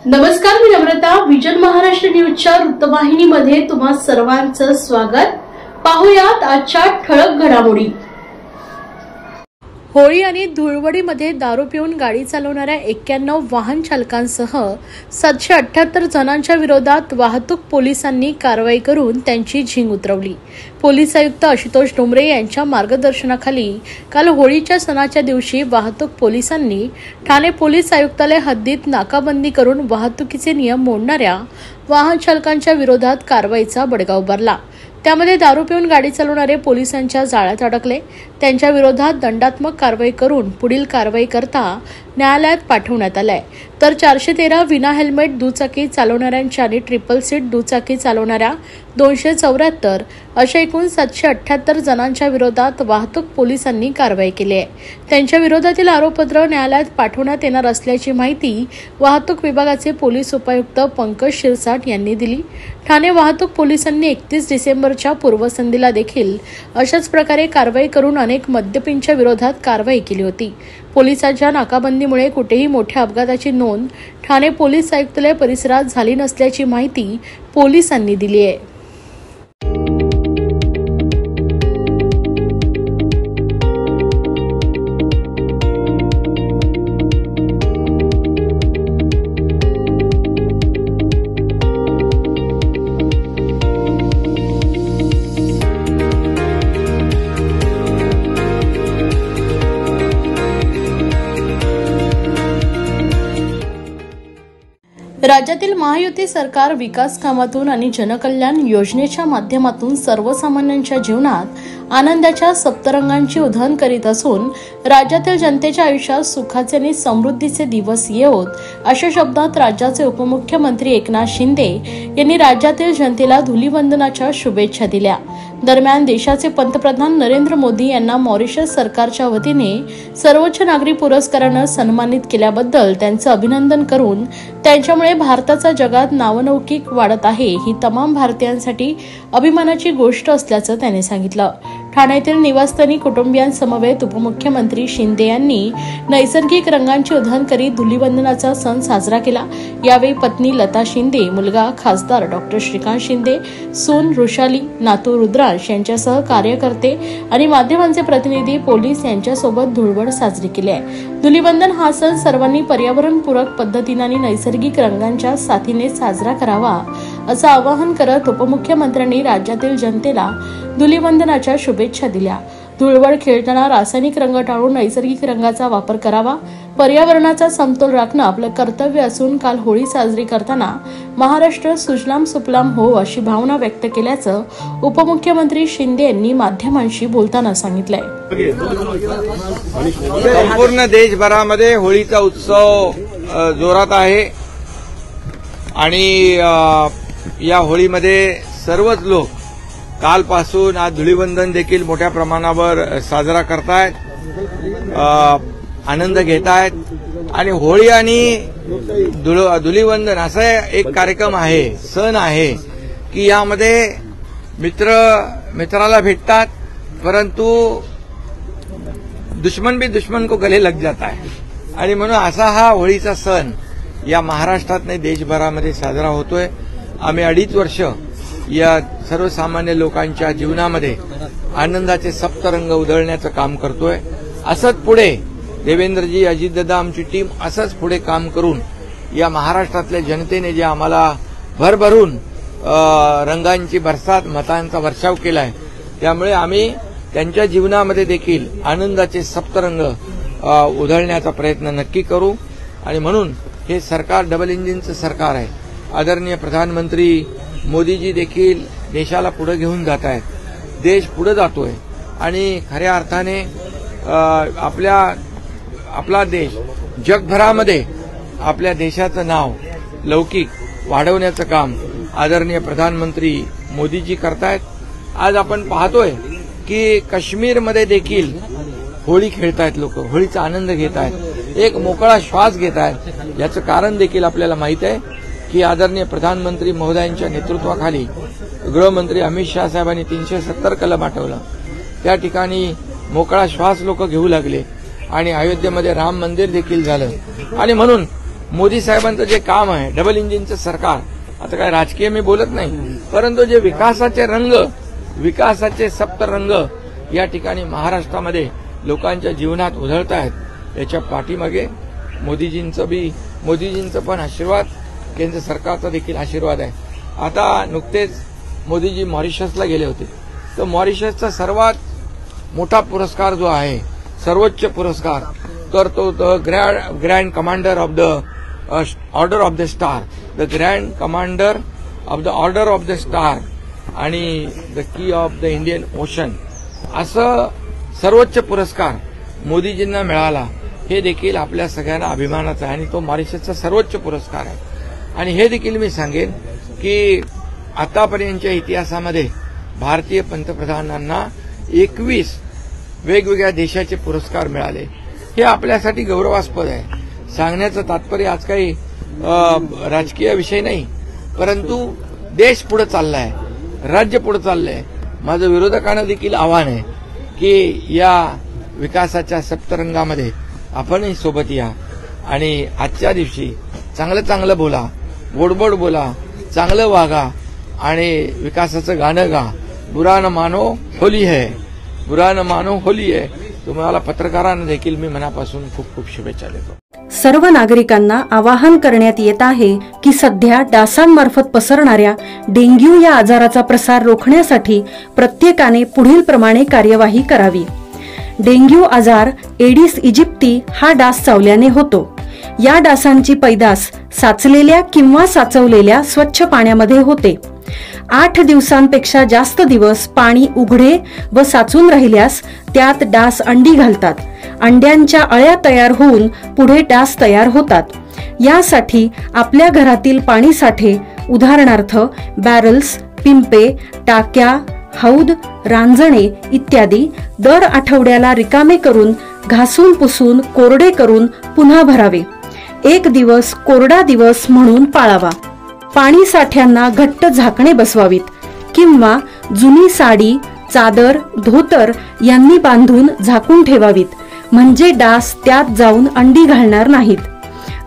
नमस्कार, मी नम्रता. विजन महाराष्ट्र न्यूजच्या वृत्तवाहिनीमध्ये तुम्हा सर्वांचं स्वागत. पाहुयात आजच्या ठळक घडामोडी. होळी आणि धुळवडीमध्ये दारू पिऊन गाडी चालवणाऱ्या 91 वाहन चालकांसह 778 जणांच्या विरोधात वाहतूक पोलिसांनी कारवाई करून त्यांची झिंग उतरवली. पोलीस आयुक्त आशुतोष डोंबरे यांच्या मार्गदर्शनाखाली काल होळीच्या सणाच्या दिवशी वाहतूक पोलिसांनी ठाणे पोलीस आयुक्तालय हद्दीत नाकाबंदी करून वाहतुकीचे नियम मोडणाऱ्या वाहन चालकांच्या विरोधात कारवाईचा बडगा उभारला. त्यामध्ये दारू पिऊन गाडी चालवणारे पोलिसांच्या जाळ्यात अडकले. त्यांच्या विरोधात दंडात्मक कारवाई करून पुढील कारवाई करता न्यायालयात पाठवण्यात आलाय. तर 413 विना हेल्मेट दुचाकी चालवणाऱ्यांच्या आणि ट्रिपल सीट दुचाकी चालवणाऱ्या 274 अशा एकूण 778 जणांच्या विरोधात वाहतूक पोलिसांनी कारवाई केली आहे. त्यांच्या विरोधातील आरोपपत्र न्यायालयात पाठवण्यात येणार असल्याची माहिती वाहतूक विभागाचे पोलीस उपायुक्त पंकज शिरसाट यांनी दिली. ठाणे वाहतूक पोलिसांनी 31 डिसेंबरच्या पूर्वसंध्येला देखील अशाच प्रकारे कारवाई करून अनेक मद्यपींच्या विरोधात कारवाई केली होती. पोलिसांच्या नाकाबंदीमुळे कुठेही मोठ्या अपघाताची नोंद ठाणे पोलीस आयुक्तालय परिसरात झाली नसल्याची माहिती पोलिसांनी दिली आहे. राज्यातील महायुती सरकार विकास कामातून आणि जनकल्याण योजनेच्या माध्यमातून सर्वसामान्यांच्या जीवनात आनंदाच्या सप्तरंगांची उधळण करीत असून राज्यातील जनतेच्या आयुष्यात सुखाचे आणि समृद्धीचे दिवस येवोत अशा शब्दात राज्याचे उपमुख्यमंत्री एकनाथ शिंदे यांनी राज्यातील जनतेला धुलीवंदनाच्या शुभेच्छा दिल्या. दरम्यान देशाचे पंतप्रधान नरेंद्र मोदी यांना मॉरिशस सरकारच्या वतीने सर्वोच्च नागरी पुरस्काराने सन्मानित केल्याबद्दल त्यांचे अभिनंदन करून त्यांच्यामुळे भारताचा जगात नावलौकिक वाढत आहे ही तमाम भारतीयांसाठी अभिमानाची गोष्ट असल्याचं त्यांनी सांगितलं. ठाण्यातील निवासस्थानी कुटुंबियांसमवेत उपमुख्यमंत्री शिंदे यांनी नैसर्गिक रंगांची उधळण करीत धुलीवंदनाचा सण साजरा केला. यावेळी पत्नी लता शिंदे, मुलगा खासदार डॉक्टर श्रीकांत शिंदे, सून वृषाली, नातू रुद्रांश यांच्यासह कार्यकर्ते आणि माध्यमांचे प्रतिनिधी, पोलीस यांच्यासोबत धुळवड साजरी केली आहे. धुलीवंदन हा सण सर्वांनी पर्यावरणपूरक पद्धतीने आणि नैसर्गिक रंगांच्या साथीने साजरा करावा असं आवाहन करत उपमुख्यमंत्र्यांनी राज्यातील जनतेला धुलीवंदनाच्या शुभेच्छा दिल्या. धुळवड खेळताना रासायनिक रंग टाळून नैसर्गिक रंगाचा वापर करावा. पर्यावरणाचा समतोल राखणं आपलं कर्तव्य असून काल होळी साजरी करताना महाराष्ट्र सुजलाम सुफलाम हो अशी भावना व्यक्त केल्याचं उपमुख्यमंत्री शिंदे यांनी माध्यमांशी बोलताना सांगितलंय. संपूर्ण देशभरामध्ये होळीचा उत्सव जोरात आहे आणि या होळीमध्ये सर्वच लोक कालपासून आज धुलीवंदन देखील मोठ्या प्रमाणावर साजरा करतायत, आनंद घेत आहेत. आणि होळी आणि धुलीवंदन असा एक कार्यक्रम आहे, सण आहे की यामध्ये मित्राला भेटतात, परंतु दुश्मन भी दुश्मन को गले लग जाता है. आणि म्हणून असा हा होळीचा सण या महाराष्ट्रात नाही देशभरामध्ये साजरा होतोय. आम्ही 2.5 वर्ष या सर्वसामान्य लोकांच्या जीवनामध्ये आनंदाचे सप्तरंग उधळण्याचं काम करतोय. असंच पुढे देवेंद्रजी, अजितदादा, आमची टीम असंच पुढे काम करून या महाराष्ट्रातल्या जनतेने जे आम्हाला भरभरून रंगांची बरसात, मतांचा वर्षाव केलाय, त्यामुळे आम्ही त्यांच्या जीवनामध्ये देखील आनंदाचे सप्तरंग उधळण्याचा प्रयत्न नक्की करू. आणि म्हणून हे सरकार डबल इंजिनचं सरकार आहे. आदरणीय प्रधानमंत्री मोदीजी देखील देशाला पुढे घेऊन जात आहेत. देश पुढे जातोय आणि खऱ्या अर्थाने आपला देश जगभरामध्ये आपल्या देशाचं नाव लौकिक वाढवण्याचं काम आदरणीय प्रधानमंत्री मोदीजी करतायत. आज आपण पाहतोय की काश्मीरमध्ये देखील होळी खेळतायत लोक, होळीचा आनंद घेत आहेत, एक मोकळा श्वास घेत आहेत. याचं कारण देखील आपल्याला माहित आहे की आदरणीय प्रधानमंत्री महोदयांच्या नेतृत्वाखाली गृहमंत्री अमित शाह साहेबांनी 370 कलम हटवलं. त्या ठिकाणी मोकळा श्वास लोक घेऊ लागले आणि अयोध्येमध्ये राम मंदिर देखील झालं. आणि म्हणून मोदी साहेबांचं जे काम आहे, डबल इंजिनचं सरकार, आता काय राजकीय मी बोलत नाही, परंतु जे विकासाचे रंग, विकासाचे सप्तरंग या ठिकाणी महाराष्ट्रामध्ये लोकांच्या जीवनात उधळत आहेत, याच्या पाठीमागे मोदीजींचं पण आशीर्वाद, केंद्र सरकारचा देखील आशीर्वाद आहे. आता नुकतेच मोदीजी मॉरिशसला गेले होते, तर मॉरिशसचा सर्वात मोठा पुरस्कार जो आहे, सर्वोच्च पुरस्कार, तर तो grand commander of the order of the star, the grand commander of the order of the star आणि the key of the Indian Ocean, असं सर्वोच्च पुरस्कार मोदीजींना मिळाला. हे देखील आपल्या सगळ्यांना अभिमानाचं आहे आणि तो मॉरिशसचा सर्वोच्च पुरस्कार आहे. आणि हे देखील मी सांगेन की आतापर्यंतच्या इतिहासामध्ये भारतीय पंतप्रधानांना 21 वेगवेगळ्या देशाचे पुरस्कार मिळाले. हे आपल्यासाठी गौरवास्पद आहे. सांगण्याचं तात्पर्य आज काही राजकीय विषय नाही, परंतु देश पुढे चाललाय, राज्य पुढे चाललंय. माझं विरोधकांना देखील आव्हान आहे की या विकासाच्या सप्तरंगामध्ये आपणही सोबत या आणि आजच्या दिवशी चांगलं बोला, गोडबोड बोला, चांगलं वागा आणि विकासाचं गाणं गा. बुरा न मानो होली है, बुरा न मानो होली है. तुम्हाला पत्रकारांना देखील मी मनापासून खूप खूप शुभेच्छा देतो. सर्व नागरिकांना आवाहन करण्यात येत आहे की सध्या डासांमार्फत पसरणाऱ्या डेंग्यू या आजाराचा प्रसार रोखण्यासाठी प्रत्येकाने पुढील प्रमाणे कार्यवाही करावी. डेंग्यू आजार एडिस इजिप्ती हा डास चावल्याने होतो. या डासांची पैदास साचलेल्या किंवा साचवलेल्या स्वच्छ पाण्यामध्ये होते. 8 दिवसांपेक्षा जास्त दिवस पाणी उघडे व साचून राहिल्यास त्यात डास अंडी घालतात. अंड्यांच्या अळ्या तयार होऊन पुढे डास तयार होतात. यासाठी आपल्या घरातील पाणी साठे, उदाहरणार्थ बॅरल्स, पिंपे, टाक्या, हौद, रांजणे इत्यादी दर आठवड्याला रिकामे करून घासून पुसून कोरडे करून पुन्हा भरावे. 1 दिवस कोरडा दिवस म्हणून पाळावा. पाणी साठ्यांना घट्ट झाकणे बसवावीत किंवा जुनी साडी, चादर, धोतर यांनी बांधून झाकून ठेवावीत, म्हणजे डास त्यात जाऊन अंडी घालणार नाहीत.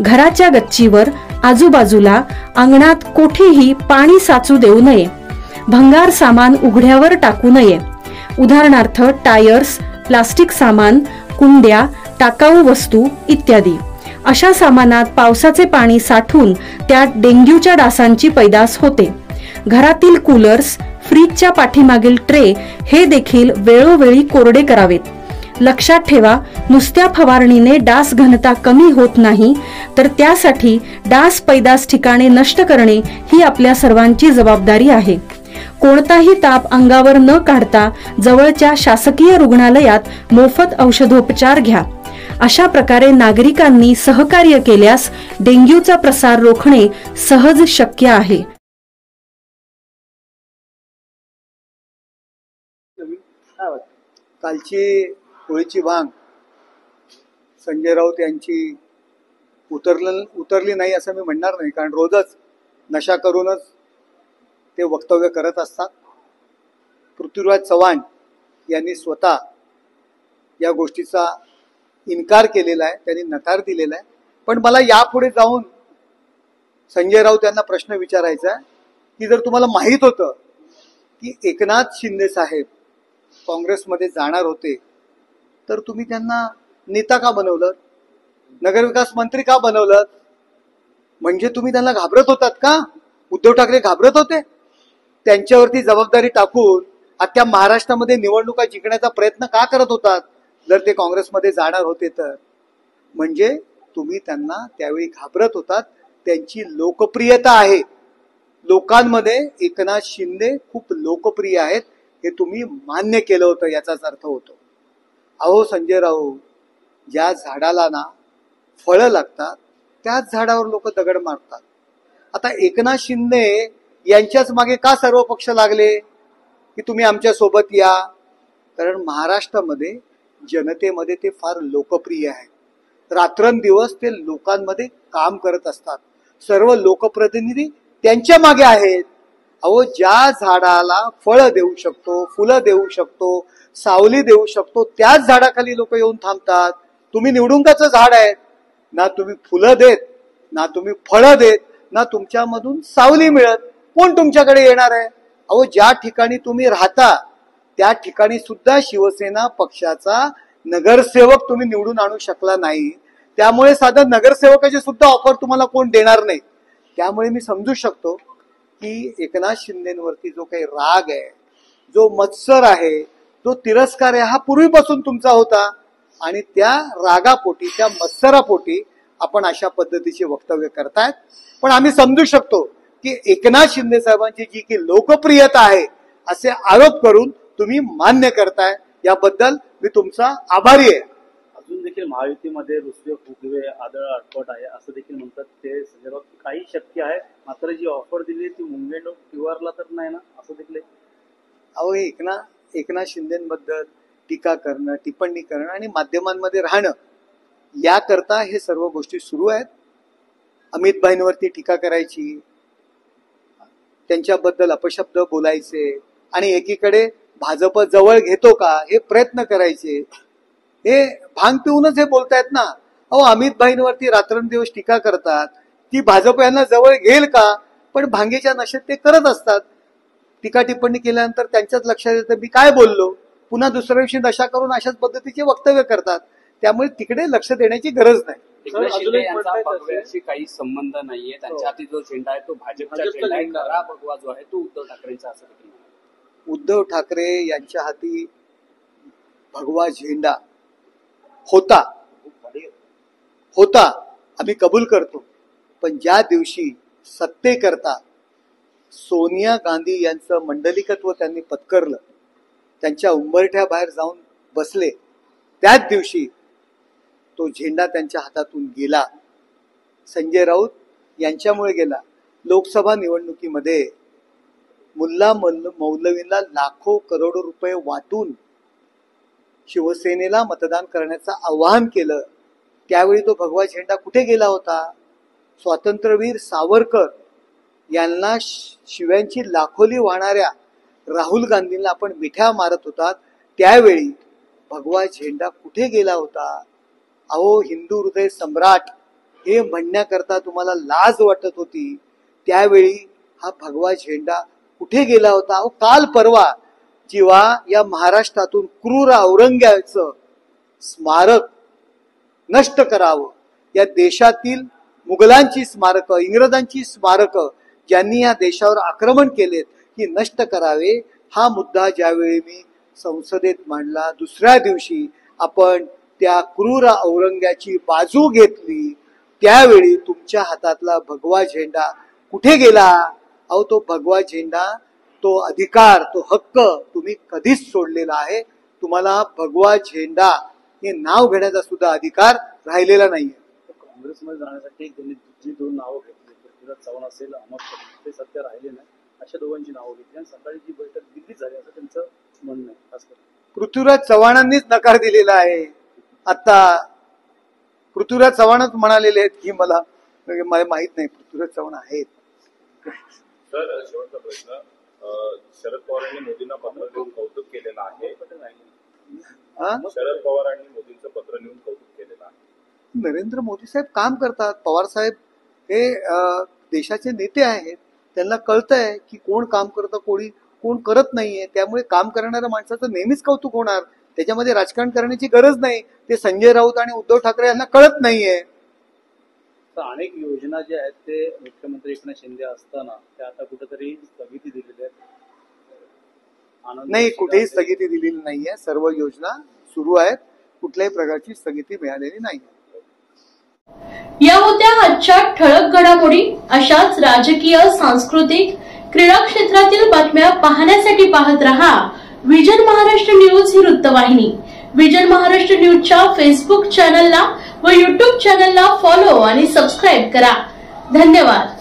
घराच्या गच्चीवर, आजूबाजूला, अंगणात कोठेही पाणी साचू देऊ नये. भंगार सामान उघड्यावर टाकू नये. उदाहरणार्थ टायर्स, प्लास्टिक सामान, कुंड्या, टाकाऊ वस्तू इत्यादी. अशा सामानात पावसाचे पाणी साठून त्यात डेंग्यूच्या डासांची पैदास होते. घरातील कूलर्स, फ्रीजच्या पाठीमागील ट्रे हे देखील वेळोवेळी कोरडे करावेत. लक्षात ठेवा, नुसत्या फवारणीने डास घनता कमी होत नाही, तर त्यासाठी डास पैदास ठिकाणे नष्ट करणे ही आपल्या सर्वांची जबाबदारी आहे. कोणताही ताप अंगावर न काढता जवळच्या शासकीय रुग्णालयात मोफत औषधोपचार घ्या. अशा प्रकारे नागरिकांनी सहकार्य केल्यास डेंग्यूचा प्रसार रोखणे सहज शक्य आहे. कालची होळीची भांग संजय राऊत यांची उतरली नाही असं मी म्हणणार नाही, कारण रोजच नशा करूनच ते वक्तव्य करत असतात. पृथ्वीराज चव्हाण यांनी स्वतः या गोष्टीचा इन्कार केलेला आहे, त्यांनी नकार दिलेला आहे. पण मला यापुढे जाऊन संजय राऊत यांना प्रश्न विचारायचा आहे की जर तुम्हाला माहित होतं की एकनाथ शिंदे साहेब काँग्रेसमध्ये जाणार होते, तर तुम्ही त्यांना नेता का बनवलं, नगरविकास मंत्री का बनवलं? म्हणजे तुम्ही त्यांना घाबरत होतात का? उद्धव ठाकरे घाबरत होते? त्यांच्यावरती जबाबदारी टाकून आता महाराष्ट्रामध्ये निवडणुका जिंकण्याचा प्रयत्न का करत होतात जर ते काँग्रेसमध्ये जाणार होते तर? म्हणजे तुम्ही त्यांना त्यावेळी घाबरत होतात. त्यांची लोकप्रियता आहे, लोकांमध्ये एकनाथ शिंदे खूप लोकप्रिय आहेत हे तुम्ही मान्य केलं होतं, याचाच अर्थ होतो. अहो संजय राऊत, ज्या झाडाला ना फळं लागतात त्याच झाडावर लोक दगड मारतात. आता एकनाथ शिंदे यांच्याच मागे का सर्व पक्ष लागले की तुम्ही आमच्या सोबत या? कारण महाराष्ट्रामध्ये जनतेमध्ये ते फार लोकप्रिय आहे. रात्रंदिवस ते लोकांमध्ये काम करत असतात. सर्व लोकप्रतिनिधी त्यांच्या मागे आहेत. अहो, ज्या झाडाला फळं देऊ शकतो, फुलं देऊ शकतो, सावली देऊ शकतो, त्याच झाडाखाली लोक येऊन थांबतात. तुम्ही निवडुंगाचं झाड आहे ना, तुम्ही फुलं देत ना तुम्ही फळं देत, ना तुमच्यामधून सावली मिळत. कोण तुमच्याकडे येणार आहे? अहो, ज्या ठिकाणी तुम्ही राहता त्या ठिकाणी सुद्धा शिवसेना पक्षाचा नगरसेवक तुम्ही निवडून आणू शकला नाही. त्यामुळे साधं नगरसेवकाची सुद्धा ऑफर तुम्हाला कोण देणार नाही. त्यामुळे मी समजू शकतो की एकनाथ शिंदेवरती जो काही राग आहे, जो मत्सर आहे, जो तिरस्कार आहे, हा पूर्वीपासून तुमचा होता आणि त्या रागापोटी, त्या मत्सरापोटी आपण अशा पद्धतीचे वक्तव्य करतायत. पण आम्ही समजू शकतो की एकनाथ शिंदे साहेबांची जी की लोकप्रियता आहे असे आरोप करून तुम्ही मान्य करताय, याबद्दल मी तुमचा आभारी आहे. अजून देखील महायुतीमध्ये रुसवे फुगवे आदळ आटपट आहे असं देखील म्हणतात ते संजय राऊत. काही शक्य आहे, मात्र जी ऑफर दिली ती मुंबई किंवारला तर नाही ना, असं देखील. अहो, एकनाथ शिंदेबद्दल टीका करणं, टिप्पणी करणं आणि माध्यमांमध्ये राहणं याकरता हे सर्व गोष्टी सुरू आहेत. अमित भाईंवरती टीका करायची, त्यांच्याबद्दल अपशब्द बोलायचे आणि एकीकडे भाजप जवळ घेतो का हे प्रयत्न करायचे. हे भांग पिऊनच हे बोलतायत ना. अहो, अमित भाईंवरती रात्रंदिवस टीका करतात, ती भाजप यांना जवळ घेईल का? पण भांगेच्या नशेत ते करत असतात. टीका टिप्पणी केल्यानंतर त्यांच्याच लक्षात येतं मी काय बोललो, पुन्हा दुसऱ्या दिवशी नशा करून अशाच पद्धतीचे वक्तव्य करतात. त्यामुळे तिकडे लक्ष देण्याची गरज नाही. भगव्याशी काही संबंध नाहीये, त्यांच्या हाती जो झेंडा आहे तो भाजपचा झेंडा आहे. खरा भगवा जो आहे तो उद्धव ठाकरेंचा असं देखील. उद्धव ठाकरे यांच्या हाती भगवा झेंडा होता, आम्ही कबूल करतो. पण ज्या दिवशी सत्तेकरता सोनिया गांधी यांचं मंडलिकत्व त्यांनी पत्करलं, त्यांच्या उंबरठ्या बाहेर जाऊन बसले, त्याच दिवशी तो झेंडा त्यांच्या हातातून गेला. संजय राऊत यांच्यामुळे गेला. लोकसभा निवडणुकीमध्ये मुल्ला मौलवींना लाखो करोडो रुपये वाटून शिवसेनेला मतदान करण्याचं आवाहन केलं. त्यावेळी तो भगवा झेंडा कुठे गेला होता? स्वातंत्र्यवीर सावरकर यांना शिव्यांची लाखोली वाहणाऱ्या राहुल गांधींना आपण मिठ्या मारत होतात, त्यावेळी भगवा झेंडा कुठे गेला होता? अहो, हिंदू हृदय सम्राट हे म्हणण्याकरता तुम्हाला लाज वाटत होती, त्यावेळी हा भगवा झेंडा कुठे गेला होता? अहो, काल परवा जेव्हा या महाराष्ट्रातून क्रूर औरंगजेबाचं स्मारक नष्ट करावं, या देशातील मुघलांची स्मारकं, इंग्रजांची स्मारकं ज्यांनी या देशावर आक्रमण केलेत ही नष्ट करावे, हा मुद्दा ज्यावेळी मी संसदेत मांडला, दुसऱ्या दिवशी आपण त्या क्रूर औरंग्याची बाजू घेतली, त्यावेळी तुमच्या हातातला भगवा झेंडा कुठे गेला? अहो, तो भगवा झेंडा, तो अधिकार, तो हक्क तुम्ही कधीच सोडलेला आहे. तुम्हाला भगवा झेंडा हे नाव घेण्याचा सुद्धा अधिकार राहिलेला नाहीये. काँग्रेसमध्ये जाण्यासाठी त्यांनी जी दोन नावं घेतली, पृथ्वीराज चव्हाण असेल, अहमद पटेल, ते सध्या राहिले नाही, अशा दोघांची नावं घेतली आणि सकाळी जी बैठक दिल्लीत झाली असं त्यांचं म्हणणं आहे. पृथ्वीराज चव्हाणांनीच नकार दिलेला आहे. आता पृथ्वीराज चव्हाणच म्हणालेले आहेत की मला माहित नाही पृथ्वीराज चव्हाण आहेत. सर, शेवटचा प्रश्न. शरद पवारांनी मोदींना पत्र लिहून कौतुक केलेलं आहे. शरद पवारांनी मोदींचं पत्र लिहून कौतुक केलेलं आहे. नरेंद्र मोदी साहेब काम करतात. पवार साहेब हे देशाचे नेते आहेत. त्यांना कळतंय की कोण काम करतं, कोण करत नाहीये. त्यामुळे काम करणाऱ्या माणसाचं नेहमीच कौतुक होणार. त्याच्यामध्ये राजकारण करण्याची गरज नाही. ते संजय राऊत आणि उद्धव ठाकरे यांना कळत नाहीये. अनेक योजना ज्या आहेत ते मुख्यमंत्री एकनाथ शिंदे असताना त्या आता कुठेतरी स्थगिती दिलेल्या आहेत. नाही, कुठेही स्थगिती दिलेली नाहीये. सर्व योजना सुरू आहेत. कुठल्याही प्रकारची स्थगिती मिळालेली नाही. या होत्या आजच्या ठळक घडामोडी. अशाच राजकीय, सांस्कृतिक, क्रीडा क्षेत्रातील बातम्या पाहण्यासाठी पाहत रहा विजन महाराष्ट्र न्यूज ही वृत्तवाहिनी. विजन महाराष्ट्र न्यूजच्या फेसबुक चॅनलला व युट्यूब चॅनलला फॉलो आणि सबस्क्राईब करा. धन्यवाद.